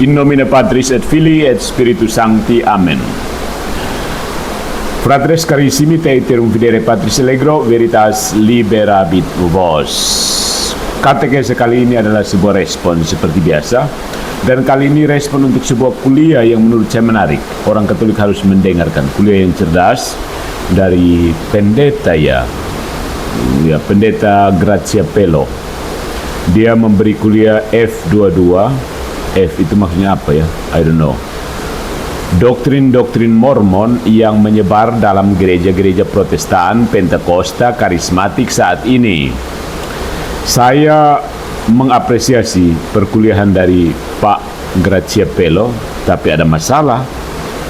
In nomine Patris et Filii et Spiritus Sancti. Amen. Fratres carissimi, te iterum videre Patris Allegro, veritas liberabit vos. Katekese kali ini adalah sebuah respon seperti biasa. Dan kali ini respon untuk sebuah kuliah yang menurut saya menarik. Orang Katolik harus mendengarkan kuliah yang cerdas dari pendeta pendeta Graziapello. Dia memberi kuliah F22. F itu maksudnya apa ya? I don't know. Doktrin-doktrin Mormon yang menyebar dalam gereja-gereja Protestan, Pentakosta, Karismatik saat ini. Saya mengapresiasi perkuliahan dari Pak Graziapello, tapi ada masalah.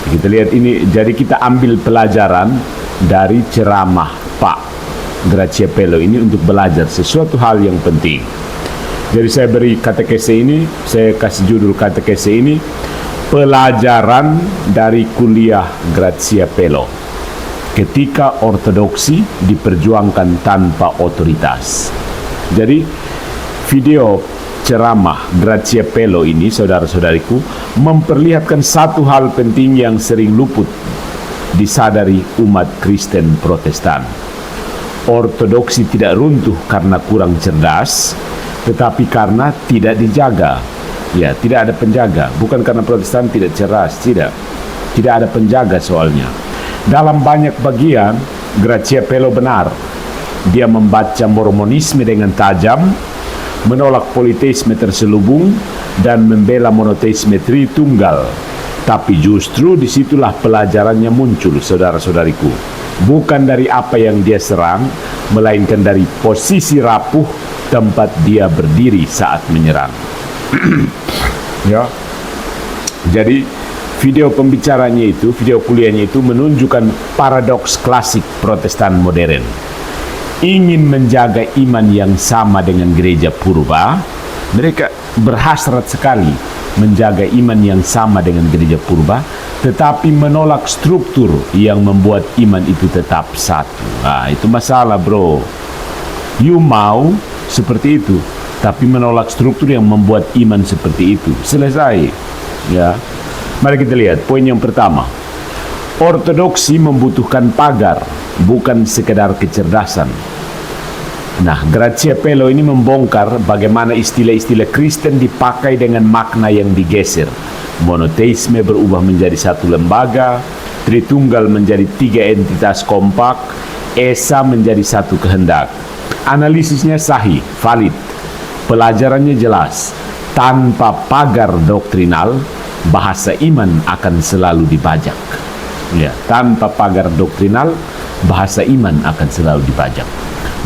Kita lihat ini, jadi kita ambil pelajaran dari ceramah Pak Graziapello ini untuk belajar sesuatu hal yang penting. Jadi saya beri katekese ini, saya kasih judul katekese ini, pelajaran dari kuliah Graziapello. Ketika ortodoksi diperjuangkan tanpa otoritas. Jadi video ceramah Graziapello ini, saudara-saudariku, memperlihatkan satu hal penting yang sering luput disadari umat Kristen Protestan. Ortodoksi tidak runtuh karena kurang cerdas, tetapi karena tidak dijaga. Ya, tidak ada penjaga. Bukan karena Protestan tidak cerdas, tidak ada penjaga soalnya. Dalam banyak bagian, Graziapello benar. Dia membaca Mormonisme dengan tajam, menolak politeisme terselubung, dan membela monoteisme Tritunggal. Tapi justru disitulah pelajarannya muncul, saudara-saudariku. Bukan dari apa yang dia serang, melainkan dari posisi rapuh tempat dia berdiri saat menyerang. Ya. Jadi video pembicaranya itu, video kuliahnya itu menunjukkan paradoks klasik Protestan modern. Ingin menjaga iman yang sama dengan gereja purba, mereka berhasrat sekali menjaga iman yang sama dengan gereja purba, tetapi menolak struktur yang membuat iman itu tetap satu. Nah, itu masalah, bro. You mau seperti itu, tapi menolak struktur yang membuat iman seperti itu. Selesai. Ya. Mari kita lihat poin yang pertama. Ortodoksi membutuhkan pagar, bukan sekedar kecerdasan. Nah, Graziapello ini membongkar bagaimana istilah-istilah Kristen dipakai dengan makna yang digeser. Monoteisme berubah menjadi satu lembaga, Tritunggal menjadi 3 entitas kompak, Esa menjadi satu kehendak. Analisisnya sahih, valid. Pelajarannya jelas. Tanpa pagar doktrinal, bahasa iman akan selalu dibajak. Ya, tanpa pagar doktrinal, bahasa iman akan selalu dibajak.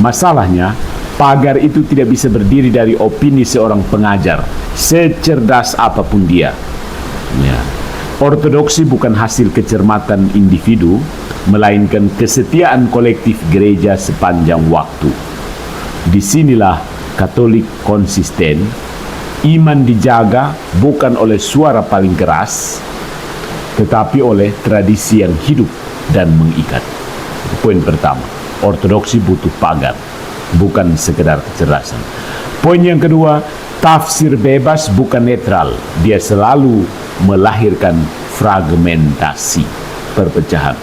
Masalahnya, pagar itu tidak bisa berdiri dari opini seorang pengajar, secerdas apapun dia. Ya. Ortodoksi bukan hasil kecermatan individu, melainkan kesetiaan kolektif gereja sepanjang waktu. Disinilah Katolik konsisten. Iman dijaga bukan oleh suara paling keras, tetapi oleh tradisi yang hidup dan mengikat. Poin pertama, ortodoksi butuh pagar, bukan sekedar kecerdasan. Poin yang kedua, tafsir bebas bukan netral. Dia selalu melahirkan fragmentasi, perpecahan.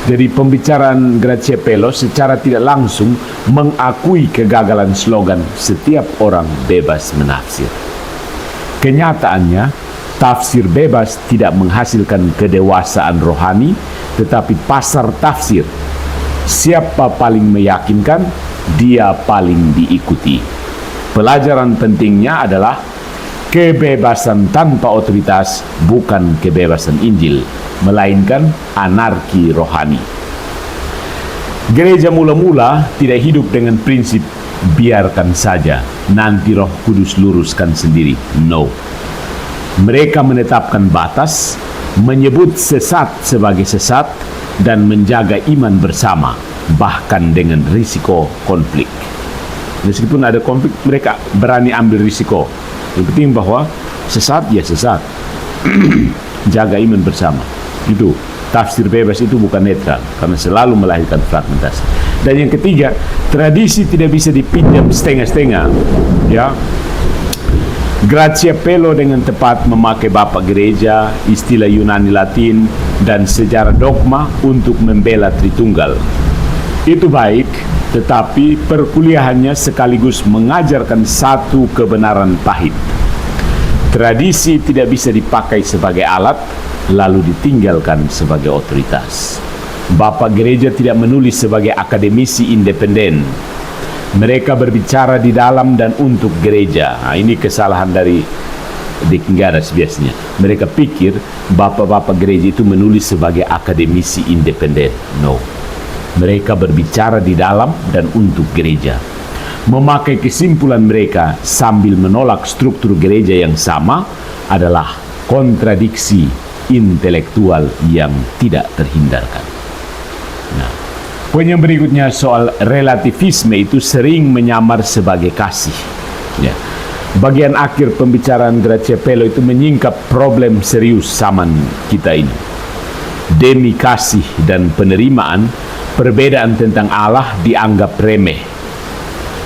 Jadi pembicaraan Graziapello secara tidak langsung mengakui kegagalan slogan setiap orang bebas menafsir. Kenyataannya, tafsir bebas tidak menghasilkan kedewasaan rohani, tetapi pasar tafsir. Siapa paling meyakinkan, dia paling diikuti. Pelajaran pentingnya adalah kebebasan tanpa otoritas bukan kebebasan Injil, melainkan anarki rohani. Gereja mula-mula tidak hidup dengan prinsip biarkan saja, nanti Roh Kudus luruskan sendiri. No. Mereka menetapkan batas, menyebut sesat sebagai sesat, dan menjaga iman bersama, bahkan dengan risiko konflik. Meskipun ada konflik, mereka berani ambil risiko. Yang penting bahwa sesat, ya sesat. Jaga iman bersama. Itu tafsir bebas, itu bukan netral, karena selalu melahirkan fragmentasi. Dan yang ketiga, tradisi tidak bisa dipinjam setengah-setengah. Ya, Gratia Pelo dengan tepat memakai Bapak Gereja, istilah Yunani Latin, dan sejarah dogma untuk membela Tritunggal. Itu baik, tetapi perkuliahannya sekaligus mengajarkan satu kebenaran pahit. Tradisi tidak bisa dipakai sebagai alat, lalu ditinggalkan sebagai otoritas. Bapak Gereja tidak menulis sebagai akademisi independen. Mereka berbicara di dalam dan untuk gereja. Nah, ini kesalahan dari Dekingaras biasanya. Mereka pikir bapak-bapak gereja itu menulis sebagai akademisi independen. No. Mereka berbicara di dalam dan untuk gereja. Memakai kesimpulan mereka sambil menolak struktur gereja yang sama adalah kontradiksi intelektual yang tidak terhindarkan. Nah, poin yang berikutnya soal relativisme itu sering menyamar sebagai kasih. Ya. Bagian akhir pembicaraan Gratia Pelo itu menyingkap problem serius zaman kita ini. Demi kasih dan penerimaan, perbedaan tentang Allah dianggap remeh.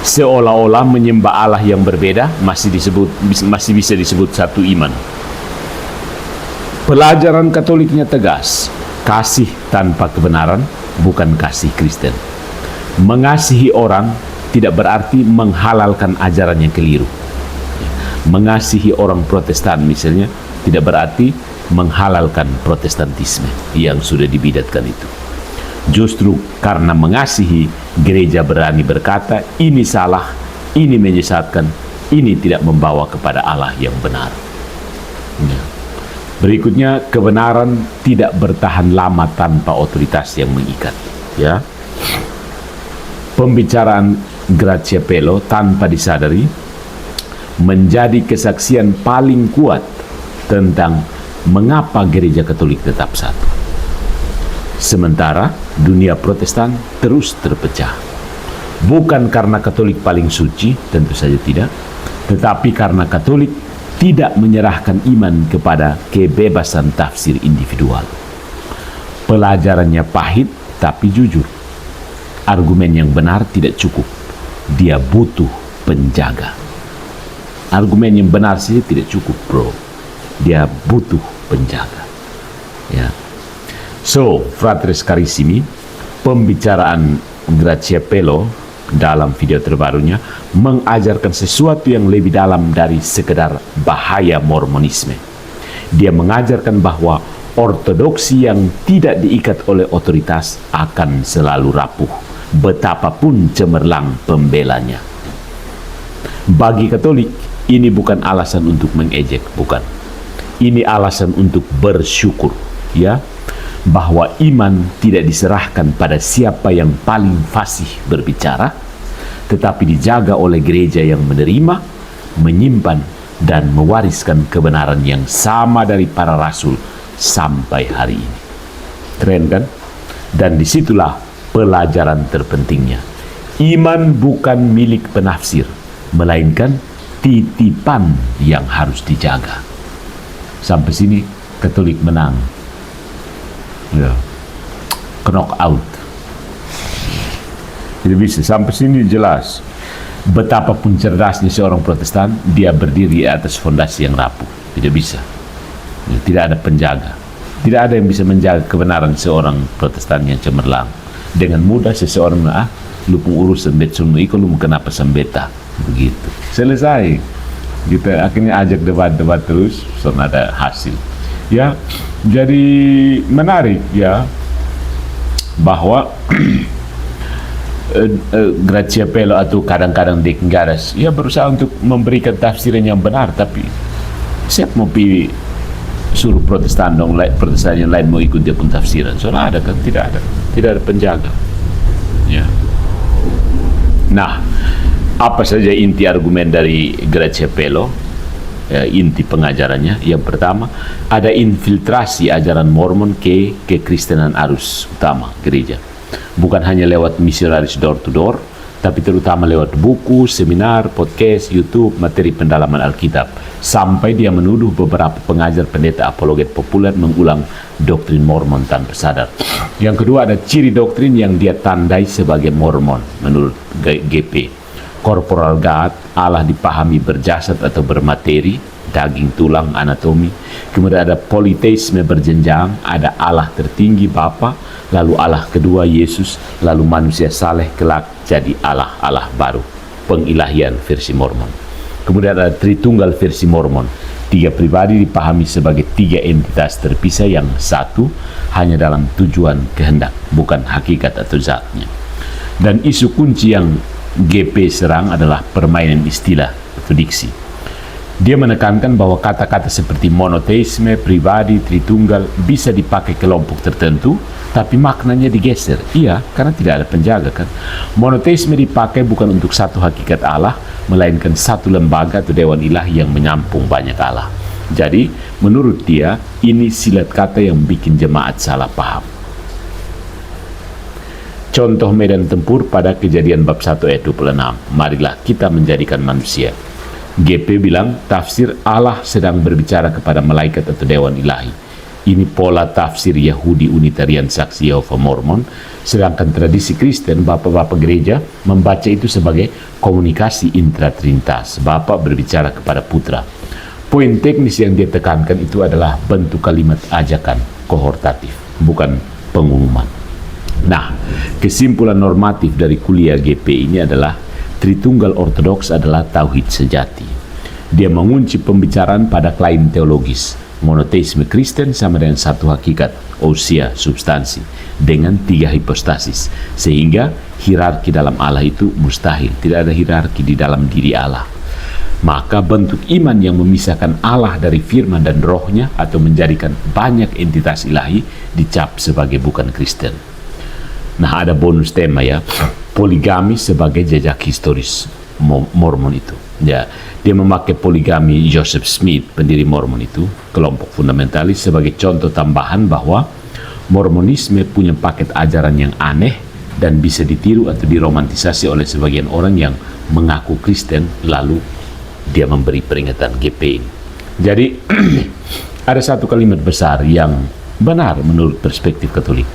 Seolah-olah menyembah Allah yang berbeda masih bisa disebut satu iman. Pelajaran Katoliknya tegas, kasih tanpa kebenaran bukan kasih Kristen. Mengasihi orang tidak berarti menghalalkan ajaran yang keliru. Mengasihi orang Protestan misalnya tidak berarti menghalalkan Protestantisme yang sudah dibidatkan itu. Justru karena mengasihi, gereja berani berkata, ini salah, ini menyesatkan, ini tidak membawa kepada Allah yang benar. Ya. Berikutnya, kebenaran tidak bertahan lama tanpa otoritas yang mengikat. Ya. Pembicaraan Gratia Pelo tanpa disadari menjadi kesaksian paling kuat tentang mengapa gereja Katolik tetap satu. Sementara dunia Protestan terus terpecah. Bukan karena Katolik paling suci, tentu saja tidak, tetapi karena Katolik tidak menyerahkan iman kepada kebebasan tafsir individual. Pelajarannya pahit tapi jujur. Argumen yang benar tidak cukup. Dia butuh penjaga. Argumen yang benar saja tidak cukup, bro. Dia butuh penjaga. Ya. So, fratres carissimi, pembicaraan Gratia Pelo dalam video terbarunya mengajarkan sesuatu yang lebih dalam dari sekedar bahaya Mormonisme. Dia mengajarkan bahwa ortodoksi yang tidak diikat oleh otoritas akan selalu rapuh, betapapun cemerlang pembelanya. Bagi Katolik, ini bukan alasan untuk mengejek, bukan. Ini alasan untuk bersyukur, ya, bahwa iman tidak diserahkan pada siapa yang paling fasih berbicara, tetapi dijaga oleh gereja yang menerima, menyimpan, dan mewariskan kebenaran yang sama dari para rasul sampai hari ini. Keren kan? Dan disitulah pelajaran terpentingnya. Iman bukan milik penafsir, melainkan titipan yang harus dijaga. Sampai sini Katolik menang. Ya, knock out. Tidak bisa. Sampai sini jelas. Betapapun cerdasnya seorang Protestan, dia berdiri atas fondasi yang rapuh. Tidak bisa. Ya, tidak ada penjaga. Tidak ada yang bisa menjaga kebenaran seorang Protestan yang cemerlang. Dengan mudah seseorang lu pun urusan betsun ikut lu kenapa sambeta begitu. Selesai. Kita akhirnya ajak debat-debat terus, soalnya ada hasil. Ya, jadi menarik ya bahwa Gratia Pelo atau kadang-kadang Dekingaras ya berusaha untuk memberikan tafsiran yang benar, tapi siapa mau pilih suruh Protestan dong, Protestan yang lain mau ikut dia pun tafsiran? Soalnya ada kan? Tidak ada penjaga. Ya. Nah, apa saja inti argumen dari Gratia Pelo? Inti pengajarannya, yang pertama, ada infiltrasi ajaran Mormon ke kekristenan arus utama gereja, bukan hanya lewat misionaris door to door, tapi terutama lewat buku, seminar, podcast, YouTube, materi pendalaman Alkitab, sampai dia menuduh beberapa pengajar pendeta apologet populer mengulang doktrin Mormon tanpa sadar. Yang kedua, ada ciri doktrin yang dia tandai sebagai Mormon menurut GP. Corporal God, Allah dipahami berjasad atau bermateri, daging, tulang, anatomi. Kemudian ada politeisme berjenjang, ada Allah tertinggi Bapa, lalu Allah kedua Yesus, lalu manusia saleh kelak jadi Allah baru. Pengilahian versi Mormon. Kemudian ada Tritunggal versi Mormon. 3 pribadi dipahami sebagai 3 entitas terpisah yang satu hanya dalam tujuan kehendak, bukan hakikat atau zatnya. Dan isu kunci yang GP serang adalah permainan istilah atau diksi. Dia menekankan bahwa kata-kata seperti monoteisme, pribadi, tritunggal bisa dipakai kelompok tertentu, tapi maknanya digeser. Iya, karena tidak ada penjaga kan. Monoteisme dipakai bukan untuk satu hakikat Allah, melainkan satu lembaga atau dewan ilahi yang menyampung banyak Allah. Jadi, menurut dia, ini silat kata yang bikin jemaat salah paham. Contoh medan tempur pada Kejadian bab 1 ayat 26. Marilah kita menjadikan manusia. GP bilang tafsir Allah sedang berbicara kepada malaikat atau dewan ilahi. Ini pola tafsir Yahudi Unitarian Saksi Yehova Mormon, sedangkan tradisi Kristen, bapak-bapak gereja membaca itu sebagai komunikasi intratrinitas. Bapa berbicara kepada putra. Poin teknis yang dia tekankan itu adalah bentuk kalimat ajakan kohortatif, bukan pengumuman. Nah, kesimpulan normatif dari kuliah GP ini adalah Tritunggal Ortodoks adalah tauhid sejati. Dia mengunci pembicaraan pada klaim teologis. Monoteisme Kristen sama dengan satu hakikat, ousia, substansi, dengan 3 hipostasis. Sehingga hierarki dalam Allah itu mustahil. Tidak ada hierarki di dalam diri Allah. Maka bentuk iman yang memisahkan Allah dari firman dan rohnya atau menjadikan banyak entitas ilahi dicap sebagai bukan Kristen. Nah, ada bonus tema ya, poligami sebagai jejak historis Mormon itu. Ya, dia memakai poligami Joseph Smith, pendiri Mormon itu, kelompok fundamentalis, sebagai contoh tambahan bahwa Mormonisme punya paket ajaran yang aneh dan bisa ditiru atau diromantisasi oleh sebagian orang yang mengaku Kristen, lalu dia memberi peringatan GP ini. Jadi ada satu kalimat besar yang benar menurut perspektif Katolik.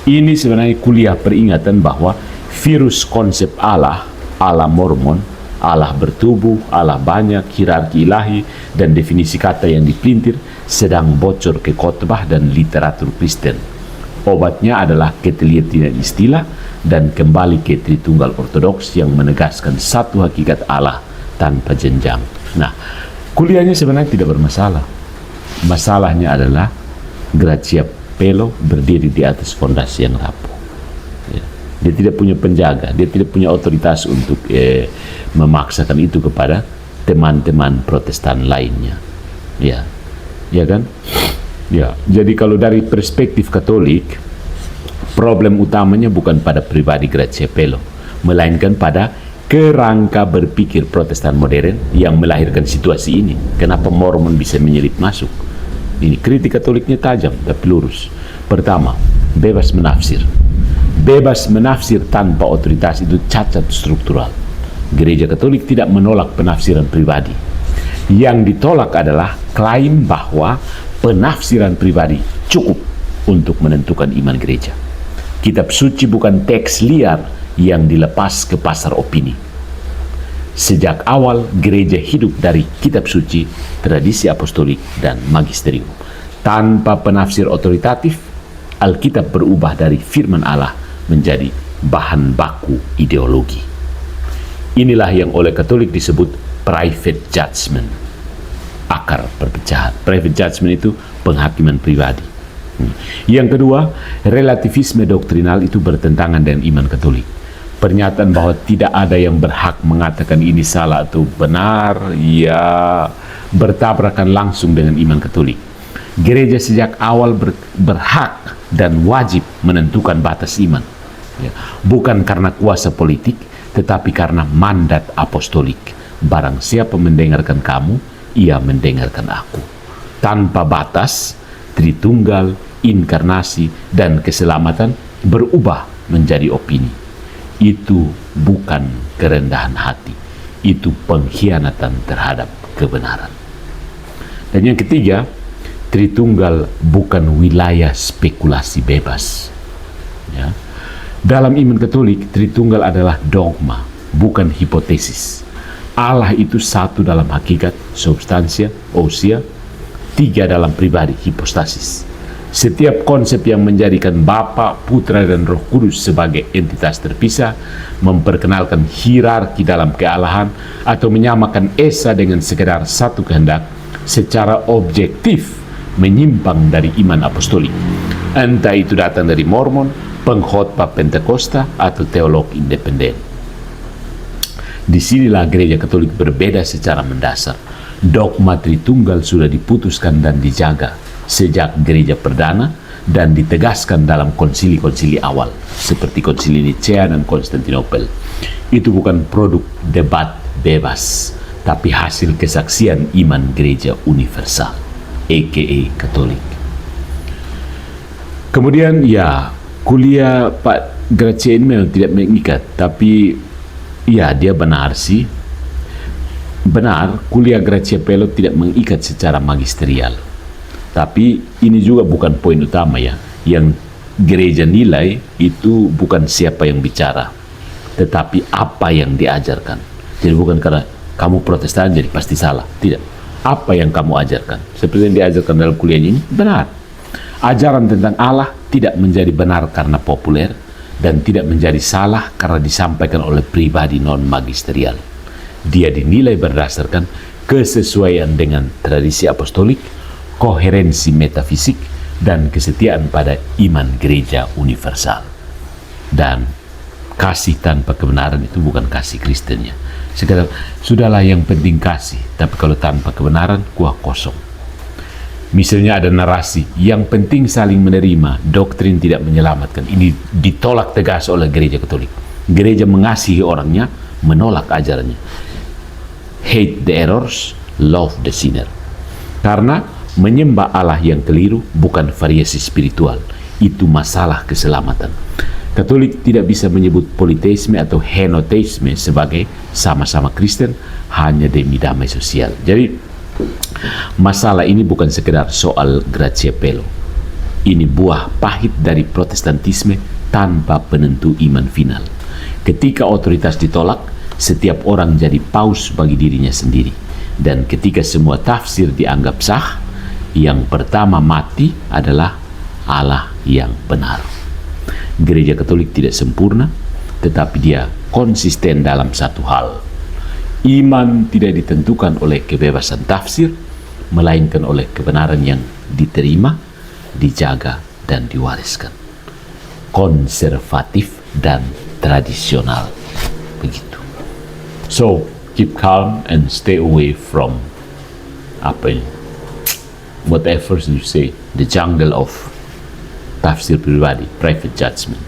Ini sebenarnya kuliah peringatan bahwa virus konsep Allah Mormon, Allah bertubuh, Allah banyak, hierarki ilahi, dan definisi kata yang dipelintir sedang bocor ke khotbah dan literatur Kristen. Obatnya adalah ketelitian istilah dan kembali ke Tritunggal Ortodoks yang menegaskan satu hakikat Allah tanpa jenjang. Nah, kuliahnya sebenarnya tidak bermasalah. Masalahnya adalah Gracia Pelo berdiri di atas fondasi yang rapuh. Ya. Dia tidak punya penjaga, dia tidak punya otoritas untuk memaksakan itu kepada teman-teman Protestan lainnya. Ya, ya kan? Ya, jadi kalau dari perspektif Katolik, problem utamanya bukan pada pribadi Gracia Pelo, melainkan pada kerangka berpikir Protestan modern yang melahirkan situasi ini. Kenapa Mormon bisa menyelip masuk? Ini kritik Katoliknya tajam tapi lurus. Pertama, bebas menafsir. Bebas menafsir tanpa otoritas itu cacat struktural. Gereja Katolik tidak menolak penafsiran pribadi. Yang ditolak adalah klaim bahwa penafsiran pribadi cukup untuk menentukan iman gereja. Kitab suci bukan teks liar yang dilepas ke pasar opini. Sejak awal gereja hidup dari kitab suci, tradisi apostolik, dan magisterium. Tanpa penafsir otoritatif, Alkitab berubah dari firman Allah menjadi bahan baku ideologi. Inilah yang oleh Katolik disebut private judgment, akar perpecahan. Private judgment itu penghakiman pribadi. Yang kedua, relativisme doktrinal itu bertentangan dengan iman Katolik. Pernyataan bahwa tidak ada yang berhak mengatakan ini salah atau benar, ya bertabrakan langsung dengan iman Katolik. Gereja sejak awal berhak dan wajib menentukan batas iman, ya. Bukan karena kuasa politik, tetapi karena mandat apostolik. Barang siapa mendengarkan kamu, ia mendengarkan aku. Tanpa batas, Tritunggal, inkarnasi, dan keselamatan berubah menjadi opini. Itu bukan kerendahan hati, itu pengkhianatan terhadap kebenaran. Dan yang ketiga, Tritunggal bukan wilayah spekulasi bebas. Ya. Dalam iman Katolik, Tritunggal adalah dogma, bukan hipotesis. Allah itu satu dalam hakikat, substansia, ousia, tiga dalam pribadi, hipostasis. Setiap konsep yang menjadikan Bapa, Putra, dan Roh Kudus sebagai entitas terpisah, memperkenalkan hierarki dalam kealahan, atau menyamakan Esa dengan sekedar satu kehendak, secara objektif menyimpang dari iman apostolik. Entah itu datang dari Mormon, pengkhotbah Pentakosta, atau teolog independen. Disinilah gereja Katolik berbeda secara mendasar. Dogma Tritunggal sudah diputuskan dan dijaga sejak gereja perdana dan ditegaskan dalam konsili-konsili awal seperti konsili Nicea dan Konstantinopel. Itu bukan produk debat bebas, tapi hasil kesaksian iman gereja universal, aka Katolik. Kemudian ya, kuliah Pak Gracia ini memang tidak mengikat, tapi ya, dia benar sih. Benar, kuliah Gracia Pelo tidak mengikat secara magisterial. Tapi ini juga bukan poin utama ya. Yang gereja nilai itu bukan siapa yang bicara, tetapi apa yang diajarkan. Jadi bukan karena kamu Protestan jadi pasti salah. Tidak. Apa yang kamu ajarkan. Seperti yang diajarkan dalam kuliah ini, benar. Ajaran tentang Allah tidak menjadi benar karena populer, dan tidak menjadi salah karena disampaikan oleh pribadi non-magisterial. Dia dinilai berdasarkan kesesuaian dengan tradisi apostolik, koherensi metafisik, dan kesetiaan pada iman gereja universal. Dan kasih tanpa kebenaran itu bukan kasih Kristennya. Sekedar, sudahlah yang penting kasih, tapi kalau tanpa kebenaran, kuah kosong. Misalnya ada narasi, yang penting saling menerima, doktrin tidak menyelamatkan. Ini ditolak tegas oleh gereja Katolik. Gereja mengasihi orangnya, menolak ajarannya. Hate the errors, love the sinner. Karena menyembah Allah yang keliru bukan variasi spiritual, itu masalah keselamatan. Katolik tidak bisa menyebut politeisme atau henoteisme sebagai sama-sama Kristen hanya demi damai sosial. Jadi masalah ini bukan sekedar soal Gracia Pelo. Ini buah pahit dari protestantisme tanpa penentu iman final. Ketika otoritas ditolak, setiap orang jadi paus bagi dirinya sendiri. Dan ketika semua tafsir dianggap sah, yang pertama mati adalah Allah yang benar. Gereja Katolik tidak sempurna, tetapi dia konsisten dalam satu hal. Iman tidak ditentukan oleh kebebasan tafsir, melainkan oleh kebenaran yang diterima, dijaga, dan diwariskan. Konservatif dan tradisional. Begitu. So, keep calm and stay away from whatever you say, the jungle of tafsir pribadi, private judgment.